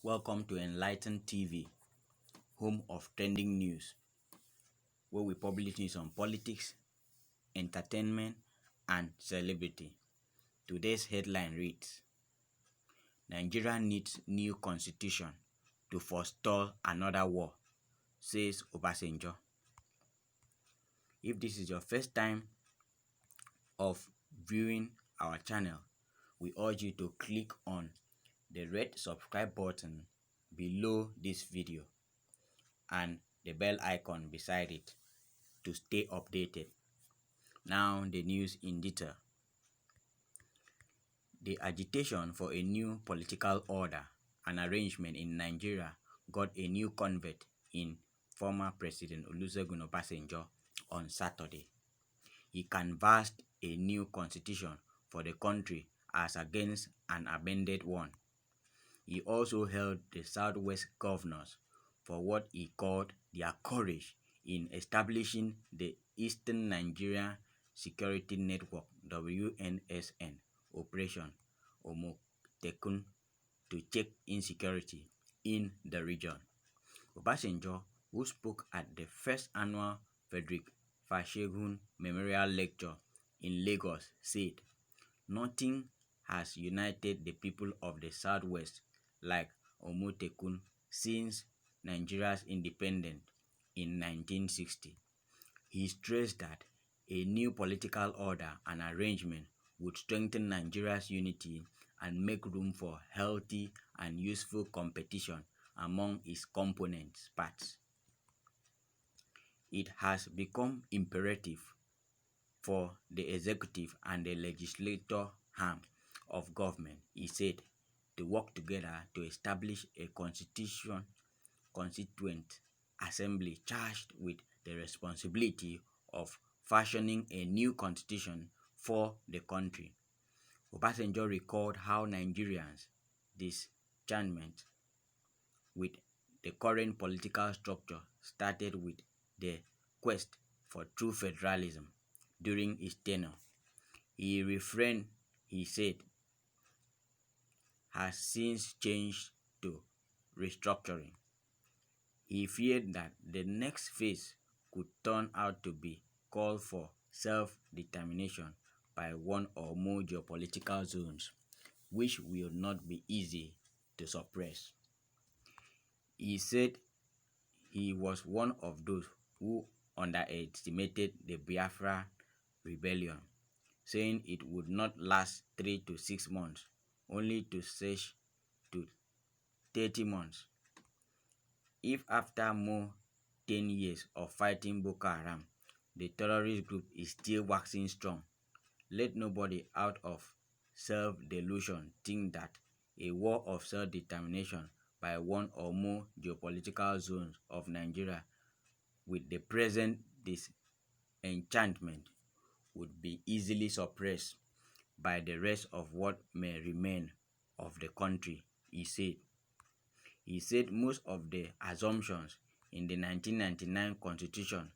Welcome to Enlighten TV, home of trending news, where we publish news on politics, entertainment, and celebrity. Today's headline reads, Nigeria needs new constitution to forestall another war, says Obasanjo. If this is your first time of viewing our channel, we urge you to click on the red subscribe button below this video and the bell icon beside it to stay updated. Now the news in detail. The agitation for a new political order and arrangement in Nigeria got a new convert in former President Olusegun Obasanjo on Saturday. He canvassed a new constitution for the country as against an amended one. He also hailed the Southwest governors for what he called their courage in establishing the Eastern Nigeria Security Network WNSN Operation Amotekun to check insecurity in the region. Obasanjo, who spoke at the first annual Frederick Fashegun Memorial Lecture in Lagos, said, "Nothing has united the people of the Southwest like Amotekun since Nigeria's independence in 1960. He stressed that a new political order and arrangement would strengthen Nigeria's unity and make room for healthy and useful competition among its component parts. It has become imperative for the executive and the legislature arm of government," he said, "to work together to establish a constituent assembly charged with the responsibility of fashioning a new constitution for the country." Obasanjo recalled how Nigerians' disenchantment with the current political structure started with the quest for true federalism during his tenure. He refrained, he said, has since changed to restructuring. He feared that the next phase could turn out to be call for self-determination by one or more geopolitical zones, which will not be easy to suppress. He said he was one of those who underestimated the Biafra rebellion, saying it would not last 3 to 6 months, only to stretch to 30 months. If after more 10 years of fighting Boko Haram, the terrorist group is still waxing strong, let nobody out of self-delusion think that a war of self-determination by one or more geopolitical zones of Nigeria with the present disenchantment would be easily suppressed by the rest of what may remain of the country, he said. He said most of the assumptions in the 1999 Constitution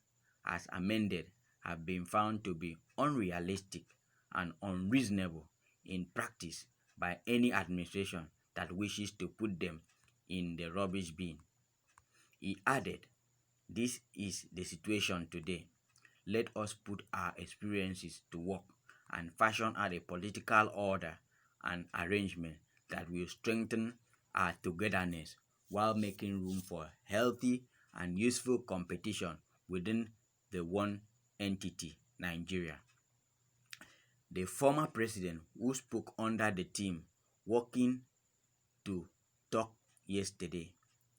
as amended have been found to be unrealistic and unreasonable in practice by any administration that wishes to put them in the rubbish bin. He added, "This is the situation today. Let us put our experiences to work and fashion out a political order and arrangement that will strengthen our togetherness while making room for healthy and useful competition within the one entity, Nigeria." The former president, who spoke under the team working to talk yesterday,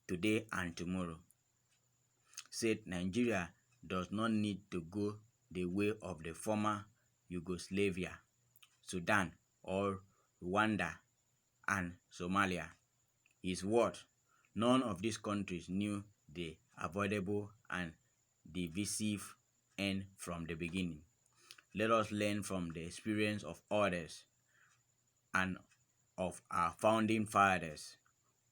today and tomorrow, said Nigeria does not need to go the way of the former Yugoslavia, Sudan, or Rwanda and Somalia. His words, none of these countries knew the avoidable and divisive end from the beginning. Let us learn from the experience of others and of our founding fathers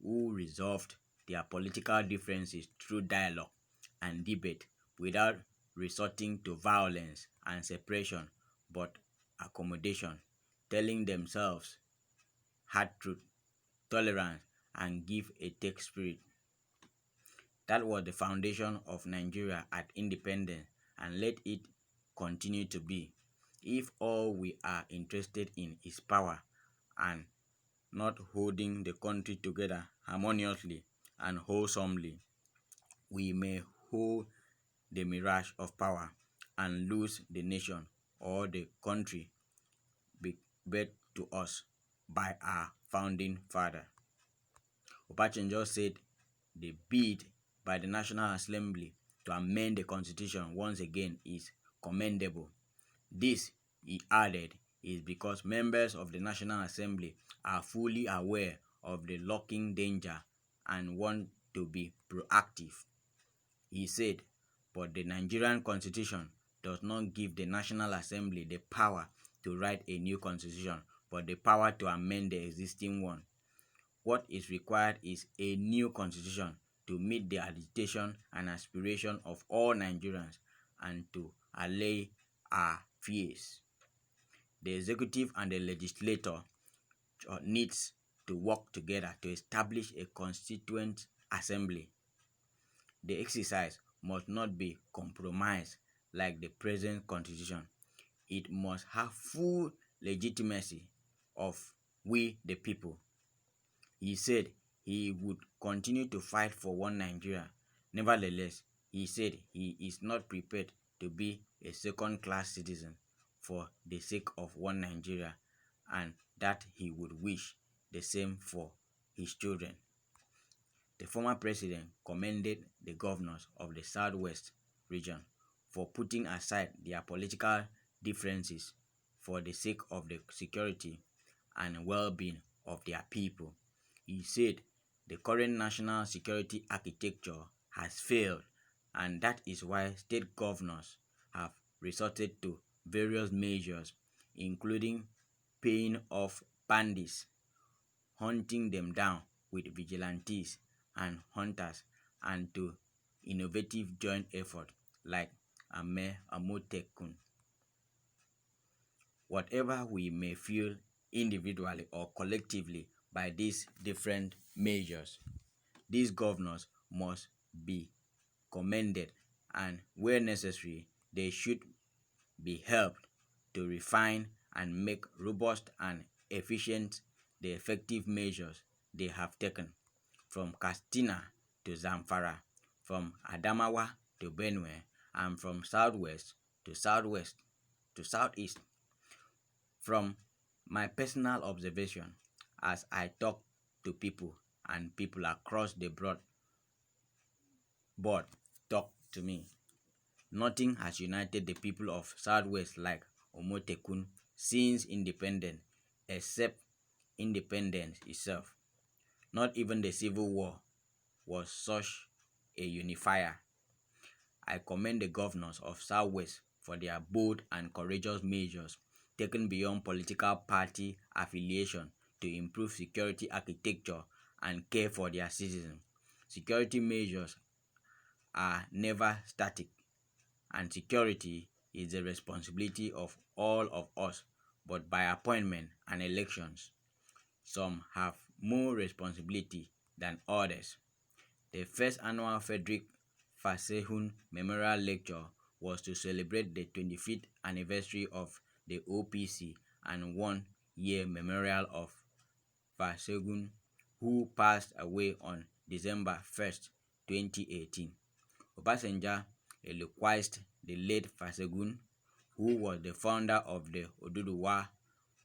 who resolved their political differences through dialogue and debate without resorting to violence and separation, but accommodation, telling themselves hard truth, tolerance, and give a tech spirit. That was the foundation of Nigeria at independence, and let it continue to be. If all we are interested in is power and not holding the country together harmoniously and wholesomely, we may hold the mirage of power and lose the nation or the country birthed to us by our founding father. Obasanjo said the bid by the National Assembly to amend the Constitution once again is commendable. This, he added, is because members of the National Assembly are fully aware of the lurking danger and want to be proactive. He said, but the Nigerian Constitution does not give the National Assembly the power to write a new constitution, but the power to amend the existing one. What is required is a new constitution to meet the agitation and aspiration of all Nigerians and to allay our fears. The executive and the legislature needs to work together to establish a constituent assembly. The exercise must not be compromised like the present constitution. It must have full legitimacy of we the people. He said he would continue to fight for one Nigeria. Nevertheless, he said he is not prepared to be a second-class citizen for the sake of one Nigeria, and that he would wish the same for his children. The former president commended the governors of the Southwest region for putting aside their political differences for the sake of the security and well-being of their people. He said the current national security architecture has failed, and that is why state governors have resorted to various measures, including paying off bandits, hunting them down with vigilantes and hunters, and to innovative joint effort like Amotekun. Whatever we may feel individually or collectively by these different measures, these governors must be commended, and where necessary, they should be helped to refine and make robust and efficient the effective measures they have taken, from Katsina to Zamfara, from Adamawa to Benue, and from southwest to southeast. From my personal observation, as I talk to people and people across the broad board talk to me, nothing has united the people of Southwest like Amotekun since independence, except independence itself. Not even the Civil War was such a unifier. I commend the governors of Southwest for their bold and courageous measures taken beyond political party affiliation to improve security architecture and care for their citizens. Security measures are never static, and security is the responsibility of all of us, but by appointment and elections. Some have more responsibility than others. The first annual Frederick Fasehun Memorial Lecture was to celebrate the 25th anniversary of the OPC and one-year memorial of Fasehun, who passed away on December 1st, 2018. Obasanjo eloquized the late Fasehun, who was the founder of the Oduduwa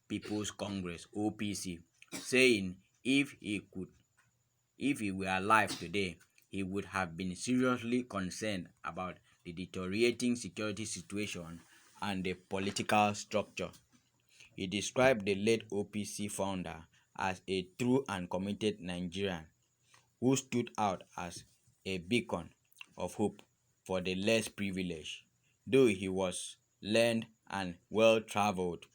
People's Congress (OPC), saying if he were alive today, he would have been seriously concerned about the deteriorating security situation and the political structure. He described the late OPC founder as a true and committed Nigerian who stood out as a beacon of hope for the less privileged. Though he was learned and well-traveled,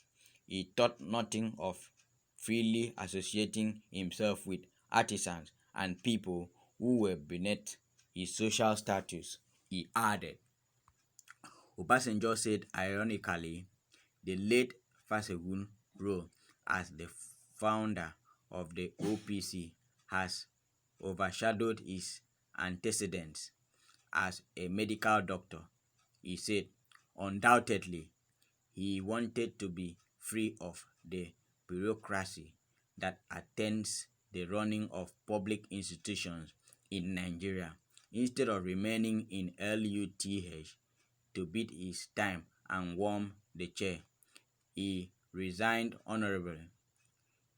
he thought nothing of freely associating himself with artisans and people who were beneath his social status. He added, Obasanjo said ironically, the late Fasehun role as the founder of the OPC has overshadowed his antecedents as a medical doctor. He said, undoubtedly, he wanted to be free of the bureaucracy that attends the running of public institutions in Nigeria. Instead of remaining in LUTH to beat his time and warm the chair, he resigned honorably.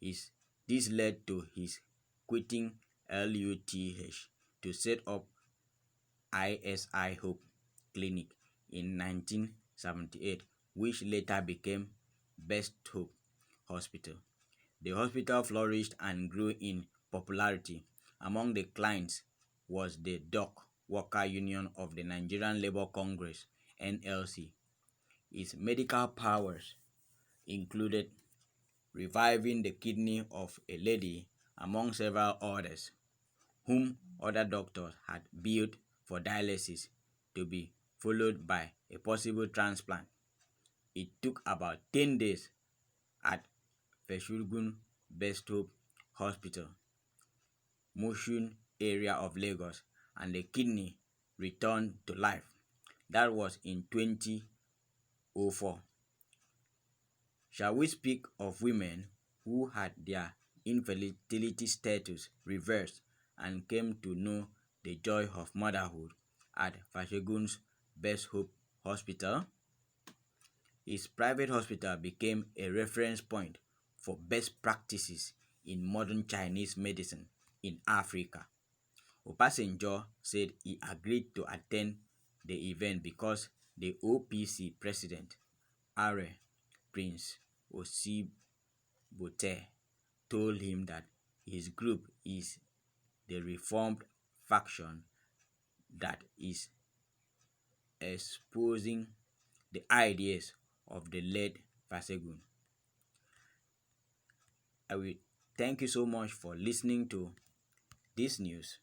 This led to his quitting LUTH to set up ISI Hope Clinic in 1978, which later became Best Hope Hospital. The hospital flourished and grew in popularity. Among the clients was the Dock Worker Union of the Nigerian Labour Congress (NLC). Its medical powers included reviving the kidney of a lady, among several others, whom other doctors had billed for dialysis to be followed by a possible transplant. It took about 10 days at Feshugun Best Hope Hospital, Moshun area of Lagos, and the kidney returned to life. That was in 2004. Shall we speak of women who had their infertility status reversed and came to know the joy of motherhood at Fashegun's Best Hope Hospital? His private hospital became a reference point for best practices in modern Chinese medicine in Africa. Obasanjo said he agreed to attend the event because the OPC president, Are Prince Osibote, told him that his group is the reformed faction that is espousing the ideas of the late Fasegun. I will thank you so much for listening to this news.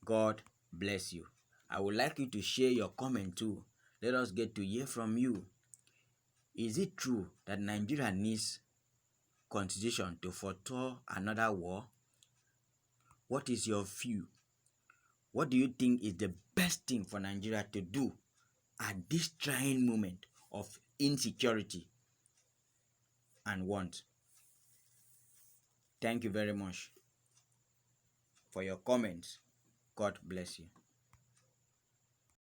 God bless you. I would like you to share your comment too. Let us get to hear from you. Is it true that Nigeria needs constitution to forestall another war? What is your view? What do you think is the best thing for Nigeria to do at this trying moment of insecurity and want? Thank you very much for your comments. God bless you.